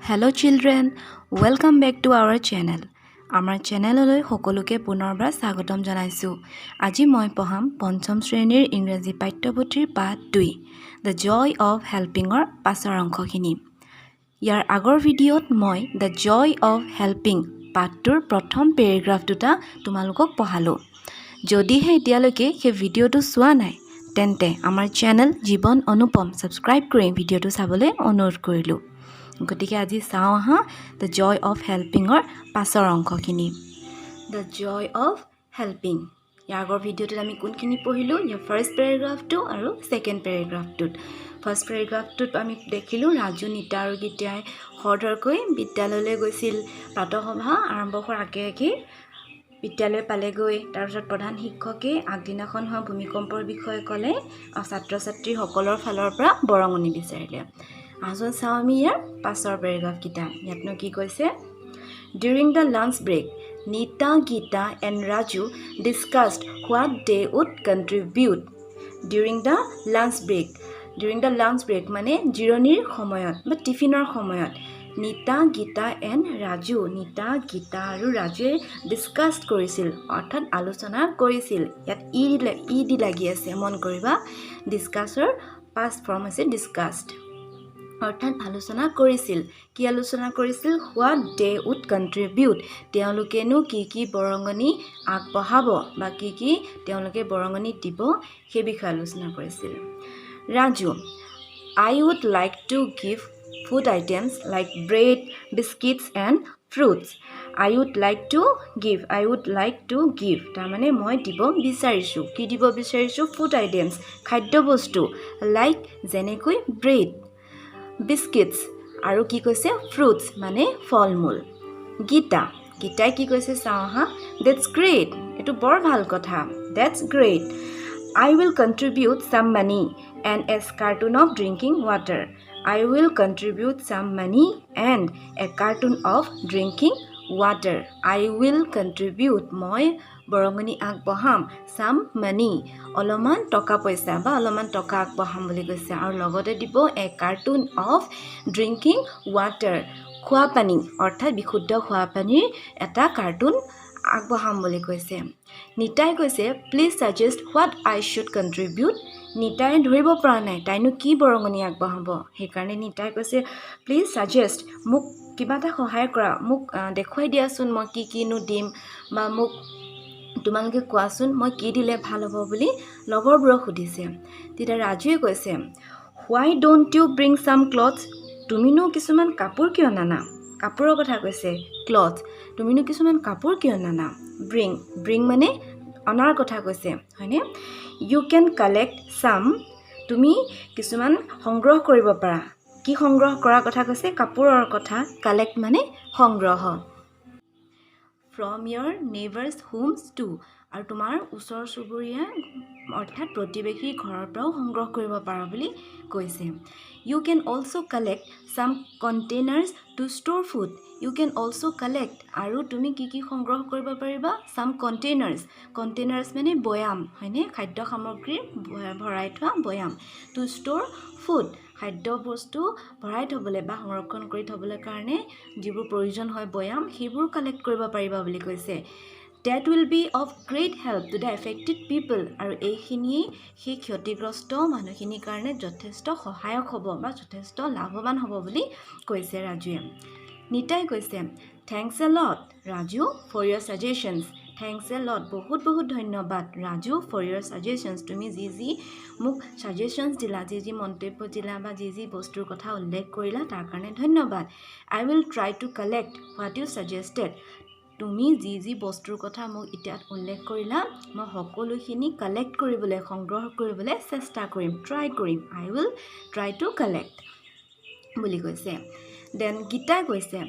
Hello children, welcome back to our channel. Our channel লৈ সকলোকে পুনৰবাৰ স্বাগতম জনাইছো। আজি মই পঢ়াম পঞ্চম শ্ৰেণীৰ ইংৰাজী পাঠ্যপুথিৰ পাঠ 2 The Joy of Helping ৰ পাছৰ অংশখিনি। ইয়াৰ আগৰ ভিডিঅ'ত মই The Joy of Helping পাঠটোৰ প্ৰথম পেৰাগ্ৰাফ দুটা তোমালোকক পঢ়ালো। যদিহে এতিয়ালৈকে সেই ভিডিঅ'টো চোৱা নাই তেন্তে আমাৰ চেনেল জীবন অনুপম সাবস্ক্ৰাইব কৰি ভিডিঅ'টো চাবলৈ অনুৰোধ কৰিলো। গতিকে আজি চাও আহা The Joy of Helping ৰ পাছৰ অংশখিনি। The Joy of Helping। ইয়াৰ আগৰ ভিডিঅ'টোত আমি কোনখিনি পঢ়িলো? ইয়াৰ ফাৰ্ষ্ট পেৰাগ্ৰাফটো আৰু সেকেন্ড পেৰাগ্ৰাফটোত। ফাৰ্ষ্ট পেৰাগ্ৰাফটোত আমি দেখিলো ৰাজু, নিতা আৰু গীতাই খৰধৰকৈ বিদ্যালয়লৈ গৈছিল। প্ৰাতঃসভা আৰম্ভ হোৱাৰ আগে বিদ্যালয় পালেগৈ। তাৰপিছত প্ৰধান শিক্ষকে আগদিনাখন হোৱা ভূমিকম্পৰ বিষয়ে ক'লে আৰু ছাত্ৰ-ছাত্ৰী সকলৰ ফালৰ পৰা বৰঙণি বিচাৰিলে। আজল চাও আমি ইয়াৰ পাছৰ পেৰাগ্ৰাফ কিটা। ইয়াতনো কি কৈছে? During the lunch break, Nita, Geeta and Raju discussed what they would contribute. During the lunch break মানে জিৰণিৰ সময়ত বা টিফিনৰ সময়ত নিতা, গীতা এণ্ড ৰাজু, নিতা, গীতা আৰু ৰাজুৱে ডিছকাছ কৰিছিল, অৰ্থাৎ আলোচনা কৰিছিল। ইয়াত ই দি লাগি আছে, মন কৰিবা। ডিছকাছৰ পাষ্ট ফৰ্ম হৈছে ডিছকাছড, অৰ্থাৎ আলোচনা কৰিছিল। কি আলোচনা কৰিছিল? হোৱাট দে উড কণ্ট্ৰিবিউট, তেওঁলোকেনো কি বৰঙণি আগবঢ়াব বা কি তেওঁলোকে বৰঙণি দিব সেই বিষয়ে আলোচনা কৰিছিল। Raju, I would like to give food items like bread, biscuits and fruits. I would like to give তাৰমানে মই দিব বিচাৰিছোঁ। কি দিব বিচাৰিছোঁ? ফুড আইটেমছ, খাদ্য বস্তু, লাইক যেনেকৈ ব্ৰেড, বিস্কিটছ আৰু কি কৈছে? ফ্ৰুটছ মানে ফল মূল। গীতাই কি কৈছে চাওঁ আহা। That's great, এইটো বৰ ভাল কথা। That's great. I will contribute some money and a carton of drinking water. I will contribute some money and a carton of drinking water. I will contribute, মই বৰঙণি আগবঢ়াম, some money, অলপমান টকা পইচা বা অলপমান টকা আগবঢ়াম বুলি কৈছে। আৰু লগতে দিব a carton of drinking water, খোৱা পানী, অৰ্থাৎ বিশুদ্ধ খোৱা পানীৰ এটা কাৰ্টুন আগবঢ়াম বুলি কৈছে। নিতাই কৈছে please suggest what I should contribute. Nitai ধৰিব পৰা নাই তাইনো কি বৰঙণি আগবঢ়াব। সেইকাৰণে নিতাই কৈছে প্লিজ ছাজেষ্ট, মোক কিবা এটা সহায় কৰা, মোক দেখুৱাই দিয়াচোন মই কিনো দিম, বা মোক তোমালোকে কোৱাচোন মই কি দিলে ভাল হ'ব বুলি লগৰবোৰক সুধিছে। তেতিয়া ৰাজুৱে কৈছে why don't you bring some clothes, তুমিনো কিছুমান কাপোৰ কিয় নানা? কাপোৰৰ কথা কৈছে, ক্লথ, তুমিনো কিছুমান কাপোৰ কিয় নানা? ব্ৰিং মানে অনাৰ কথা কৈছে, হয়নে? ইউ কেন কালেক্ট ছাম, তুমি কিছুমান সংগ্ৰহ কৰিব পাৰা। কি সংগ্ৰহ কৰাৰ কথা কৈছে? কাপোৰৰ কথা। কালেক্ট মানে সংগ্ৰহ। From your neighbours homes too, আৰু তোমাৰ ওচৰ চুবুৰীয়া অৰ্থাৎ প্ৰতিবেশীৰ ঘৰৰ পৰাও সংগ্ৰহ কৰিব পাৰা বুলি কৈছে। You can also' collect some containers to store food. You can also' collect, আৰু তুমি কি সংগ্ৰহ কৰিব পাৰিবা? ছাম কণ্টেইনাৰ্ছ মানে বৈয়াম, হয়নে? খাদ্য সামগ্ৰী ভৰাই থোৱা বৈয়াম। টু ষ্ট'ৰ ফুড, খাদ্য বস্তু ভৰাই থ'বলৈ বা সংৰক্ষণ কৰি থ'বলৈ কাৰণে যিবোৰ প্ৰয়োজন হয় বৈয়াম, সেইবোৰ কালেক্ট কৰিব পাৰিবা বুলি কৈছে। That will be of great help to the affected people, আৰু এইখিনিয়ে সেই ক্ষতিগ্ৰস্ত মানুহখিনিৰ কাৰণে যথেষ্ট সহায়ক হ'ব বা যথেষ্ট লাভৱান হ'ব বুলি কৈছে ৰাজুৱে। নিতাই কৈছে thanks a lot Raju for your suggestions. Thanks a lot, বহুত ধন্যবাদ ৰাজু ফৰ ইয়ৰ ছাজেশ্যনছ, তুমি যি মোক ছাজেশ্যনছ দিলা, যি মন্তব্য দিলা বা যি বস্তুৰ কথা উল্লেখ কৰিলা তাৰ কাৰণে ধন্যবাদ। I will try to collect what you suggested, তুমি যি বস্তুৰ কথা মোক এতিয়া উল্লেখ কৰিলা মই সকলোখিনি কালেক্ট কৰিবলৈ, সংগ্ৰহ কৰিবলৈ চেষ্টা কৰিম, ট্ৰাই কৰিম। I will try to collect বুলি কৈছে। দেন গীতাই কৈছে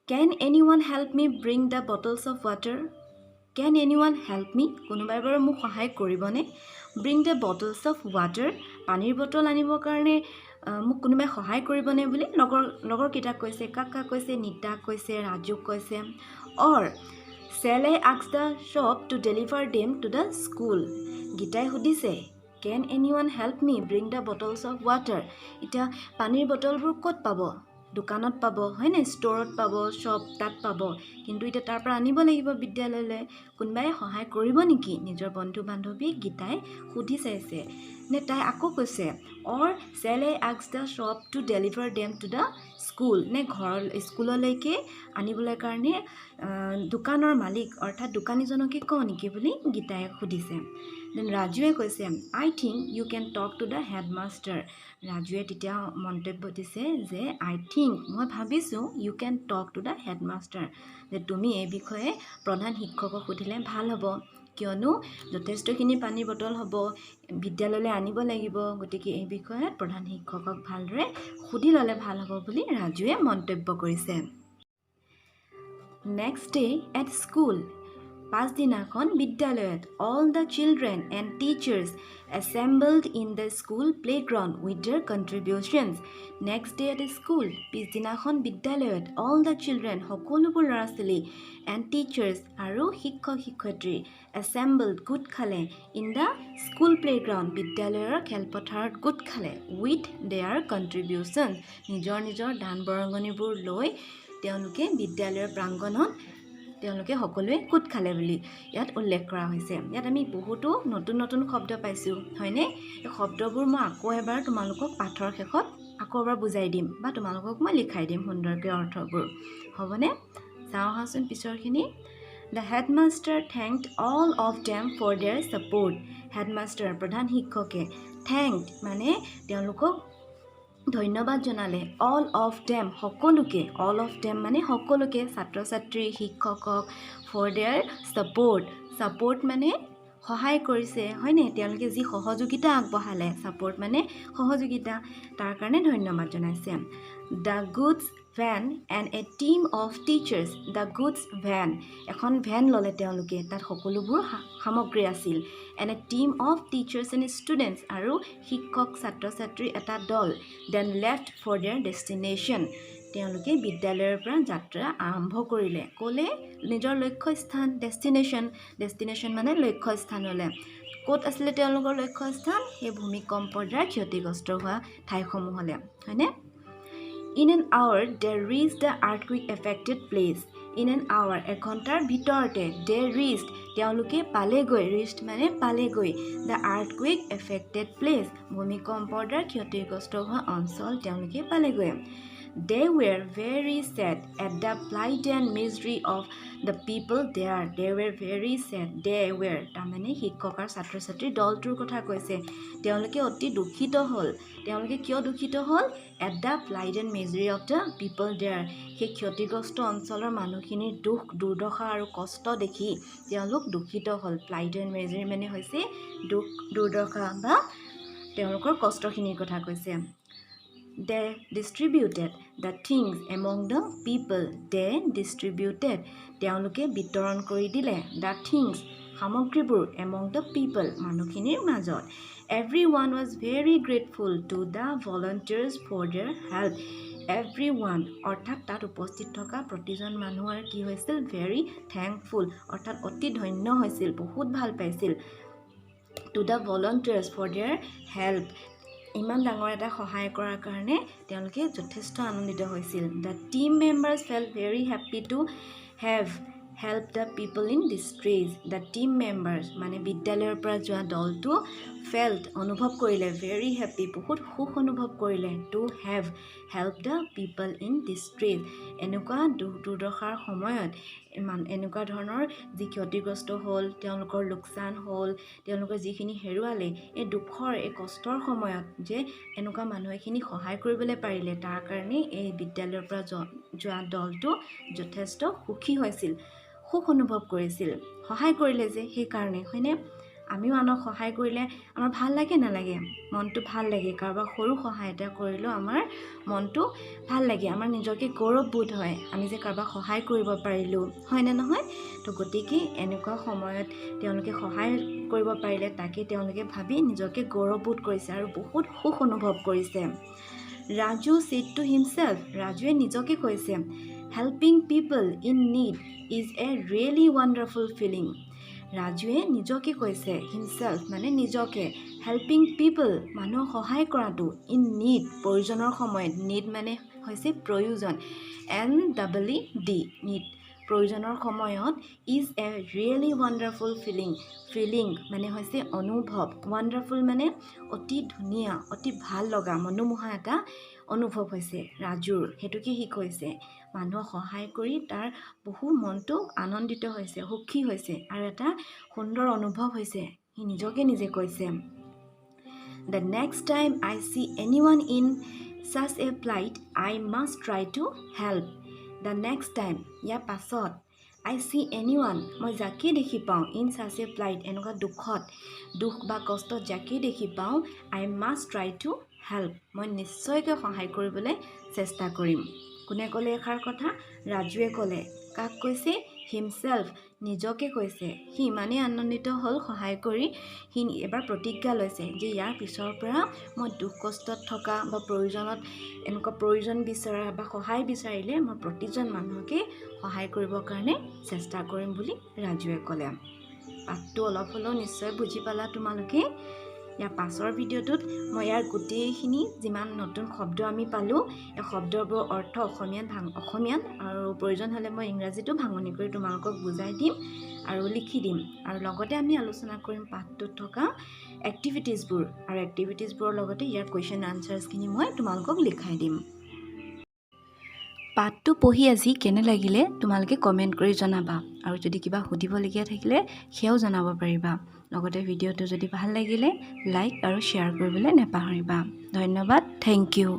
কেন এনি ওৱান help me bring the bottles of water. Can এনি ওৱান হেল্প মি, কোনোবাই বাৰু মোক সহায় কৰিবনে? Bring the bottles of water, পানীৰ বটল আনিবৰ কাৰণে মোক কোনোবাই সহায় কৰিবনে বুলি লগৰকেইটাক কৈছে। কাক কৈছে? নিতাক কৈছে, ৰাজুক কৈছে। Or shall I ask the shop to deliver them to the school. গীতাই সুধিছে কেন এনি ওৱান help me bring the bottles of water, এতিয়া পানীৰ বটলবোৰ ক'ত পাব? দোকানত পাব হয় না ষ্টৰত পাব শ্বপ তাত পাব কিন্তু এতিয়া তাৰ পৰা আনিব লাগিব বিদ্যালয়লৈ কোনোবাই সহায় কৰিব নেকি নিজৰ বন্ধু বান্ধৱী গীতাই সুধি চাইছে নে তাই আকৌ কৈছে or shall I ask the shop to deliver them to the school নে ঘৰ স্কুললৈকে আনিবলৈ কাৰণে দোকানৰ মালিক অৰ্থাৎ দোকানীজনকে কওঁ নেকি বুলি গীতাই সুধিছে দেন ৰাজুৱে কৈছে I think you can talk to the headmaster ৰাজুৱে তেতিয়া মন্তব্য দিছে যে I think মই ভাবিছোঁ you can talk to the headmaster যে তুমি এই বিষয়ে প্ৰধান শিক্ষকক সুধিলে ভাল হ'ব কিয়নো যথেষ্টখিনি পানীৰ বটল হ'ব বিদ্যালয়লৈ আনিব লাগিব গতিকে এই বিষয়ে প্ৰধান শিক্ষকক ভালদৰে সুধি ল'লে ভাল হ'ব বুলি ৰাজুৱে মন্তব্য কৰিছে নেক্সট ডে এট স্কুল পাছদিনাখন বিদ্যালয়ত all the children and teachers assembled in the school playground with their contributions. Next day at school, পিছদিনাখন বিদ্যালয়ত all the children সকলোবোৰ ল'ৰা ছোৱালী and teachers আৰু শিক্ষক শিক্ষয়িত্ৰী assembled গোট খালে in the school playground বিদ্যালয়ৰ খেলপথাৰত গোট খালে with their contributions নিজৰ নিজৰ দান বৰঙনিবোৰ লৈ তেওঁলোকে বিদ্যালয়ৰ প্ৰাংগণত তেওঁলোকে সকলোৱে গোট খালে বুলি ইয়াত উল্লেখ কৰা হৈছে ইয়াত আমি বহুতো নতুন নতুন শব্দ পাইছোঁ হয়নে এই শব্দবোৰ মই আকৌ এবাৰ তোমালোকক পাঠৰ শেষত আকৌ এবাৰ বুজাই দিম বা তোমালোকক মই লিখাই দিম সুন্দৰকৈ অৰ্থবোৰ হ'বনে চাওঁ আহাচোন পিছৰখিনি The headmaster thanked all of them for their support. Headmaster প্ৰধান শিক্ষকে thanked মানে তেওঁলোকক ধন্যবাদ জনালে all of them সকলোকে all of them মানে সকলোকে ছাত্ৰ ছাত্ৰী শিক্ষকক for their support মানে সহায় কৰিছে হয়নে তেওঁলোকে যি সহযোগিতা আগবঢ়ালে ছাপোৰ্ট মানে সহযোগিতা তাৰ কাৰণে ধন্যবাদ জনাইছে The goods van and a team of teachers the goods van এখন ভ্যান ললে তেওঁলোকে তাত সকলোবোৰ সামগ্ৰী আছিল and a team of teachers and students আৰু শিক্ষক ছাত্ৰ ছাত্ৰী এটা দল then left for their destination তেওঁলোকে বিদ্যালয়ৰ পৰা যাত্ৰা আৰম্ভ কৰিলে ক'লে নিজৰ লক্ষ্য স্থান ডেষ্টিনেশ্যন মানে লক্ষ্য স্থানলৈ ক'ত আছিলে তেওঁলোকৰ লক্ষ্য স্থান এই ভূমিকম্পৰ দ্বাৰা ক্ষতিগ্ৰস্ত হোৱা ঠাইসমূহলৈ হয়নে In an hour, they reached the earthquake-affected place. In an hour, এঘণ্টাৰ ভিতৰতে they reached, তেওঁলোকে পালেগৈ, reached মানে পালেগৈ, the earthquake-affected place, ভূমিকম্পৰ দ্বাৰা ক্ষতিগ্ৰস্ত হোৱা অঞ্চল তেওঁলোকে পালেগৈ. They were very sad at the plight and misery of the people there. They were very sad. They were তাৰমানে শিক্ষক আৰু ছাত্ৰ ছাত্ৰীৰ দলটোৰ কথা কৈছে তেওঁলোকে অতি দুখিত হ'ল তেওঁলোকে কিয় দুখিত হ'ল at the plight and misery of the people there সেই ক্ষতিগ্ৰস্ত অঞ্চলৰ মানুহখিনিৰ দুখ দুৰ্দশা আৰু কষ্ট দেখি তেওঁলোক দুখিত হ'ল plight and misery মানে হৈছে দুখ দুৰ্দশা বা তেওঁলোকৰ কষ্টখিনিৰ কথা কৈছে They distributed the things among the people. They distributed. তেওঁলোকে বিতৰণ কৰি দিলে the things সামগ্ৰীবোৰ among the people মানুহখিনিৰ মাজত. Everyone was very grateful to the volunteers for their help. Everyone অৰ্থাৎ তাত উপস্থিত থকা প্ৰতিজন মানুহৰ কি হৈছিল very thankful অৰ্থাৎ অতি ধন্য হৈছিল বহুত ভাল পাইছিল to the volunteers for their help. ইমান ডাঙৰ এটা সহায় কৰাৰ কাৰণে তেওঁলোকে যথেষ্ট আনন্দিত হৈছিল The team members felt very happy to have helped the people in distress. The team members মানে বিদ্যালয়ৰ পৰা যোৱা দলটো felt অনুভৱ কৰিলে very happy বহুত সুখ অনুভৱ কৰিলে to have helped the people in distress. এনেকুৱা দুৰ্দশাৰ সময়ত এনেকুৱা ধৰণৰ যি ক্ষতিগ্ৰস্ত হ'ল তেওঁলোকৰ লোকচান হ'ল তেওঁলোকৰ যিখিনি হেৰুৱালে এই দুখৰ এই কষ্টৰ সময়ত যে এনেকুৱা মানুহ এখিনি সহায় কৰিবলৈ পাৰিলে তাৰ কাৰণে এই বিদ্যালয়ৰ পৰা যোৱা দলটো যথেষ্ট সুখী হৈছিল সুখ অনুভৱ কৰিছিল সহায় কৰিলে যে সেইকাৰণে হয়নে আমিও আনক সহায় কৰিলে আমাৰ ভাল লাগে নালাগে মনটো ভাল লাগে কাৰোবাক সৰু সহায় এটা কৰিলেও আমাৰ মনটো ভাল লাগে আমাৰ নিজকে গৌৰৱবোধ হয় আমি যে কাৰোবাক সহায় কৰিব পাৰিলোঁ হয়নে নহয় তো গতিকে এনেকুৱা সময়ত তেওঁলোকে সহায় কৰিব পাৰিলে তাকে তেওঁলোকে ভাবি নিজকে গৌৰৱবোধ কৰিছে আৰু বহুত সুখ অনুভৱ কৰিছে ৰাজু said to himself ৰাজুৱে নিজকে কৈছে helping people in need is a really wonderful feeling ৰাজুৱে নিজকে কৈছে হিমসেল্ফ মানে নিজকে হেল্পিং পিপল মানুহক সহায় কৰাটো ইন নিড প্ৰয়োজনৰ সময়ত নিড মানে হৈছে প্ৰয়োজন NEED নিড প্ৰয়োজনৰ সময়ত is a really wonderful feeling মানে হৈছে অনুভৱ ৱাণ্ডাৰফুল মানে অতি ধুনীয়া অতি ভাল লগা মনোমোহা এটা অনুভৱ হৈছে ৰাজুৰ সেইটোকে সি কৈছে মানুহক সহায় কৰি তাৰ বহু মনটো আনন্দিত হৈছে সুখী হৈছে আৰু এটা সুন্দৰ অনুভৱ হৈছে সি নিজকে নিজে কৈছে The next time I see anyone in such a plight I must try to help The next time ইয়াৰ পাছত I see anyone মই যাকে দেখি পাওঁ in such a plight এনেকুৱা দুখ বা কষ্টত যাকে দেখি পাওঁ I must try to help মই নিশ্চয়কৈ সহায় কৰিবলৈ চেষ্টা কৰিম কোনে ক'লে এষাৰ কথা ৰাজুৱে ক'লে কাক কৈছে হিমসেল্ফ নিজকে কৈছে সি ইমানেই আনন্দিত হ'ল সহায় কৰি সি এবাৰ প্ৰতিজ্ঞা লৈছে যে ইয়াৰ পিছৰ পৰা মই দুখ কষ্টত থকা বা প্ৰয়োজনত এনেকুৱা প্ৰয়োজন বিচৰা বা সহায় বিচাৰিলে মই প্ৰতিজন মানুহকে সহায় কৰিবৰ কাৰণে চেষ্টা কৰিম বুলি ৰাজুৱে ক'লে পাঠটো অলপ হ'লেও নিশ্চয় বুজি পালা তোমালোকে ইয়াৰ পাছৰ ভিডিঅ'টোত মই ইয়াৰ গোটেইখিনি যিমান নতুন শব্দ আমি পালোঁ এই শব্দবোৰৰ অৰ্থ অসমীয়াত আৰু প্ৰয়োজন হ'লে মই ইংৰাজীটো ভাঙনি কৰি তোমালোকক বুজাই দিম আৰু লিখি দিম আৰু লগতে আমি আলোচনা কৰিম পাঠটোত থকা এক্টিভিটিজবোৰ আৰু এক্টিভিটিজবোৰৰ লগতে ইয়াৰ কুৱেশ্যন আনচাৰ্ছখিনি মই তোমালোকক লিখাই দিম পাঠটো পঢ়ি আজি কেনে লাগিলে তোমালোকে কমেণ্ট কৰি জনাবা আৰু যদি কিবা সুধিবলগীয়া থাকিলে সেয়াও জনাব পাৰিবা লগতে ভিডিঅ'টো যদি ভাল লাগিলে লাইক আৰু শ্বেয়াৰ কৰিবলৈ নাপাহৰিবা ধন্যবাদ থেংক ইউ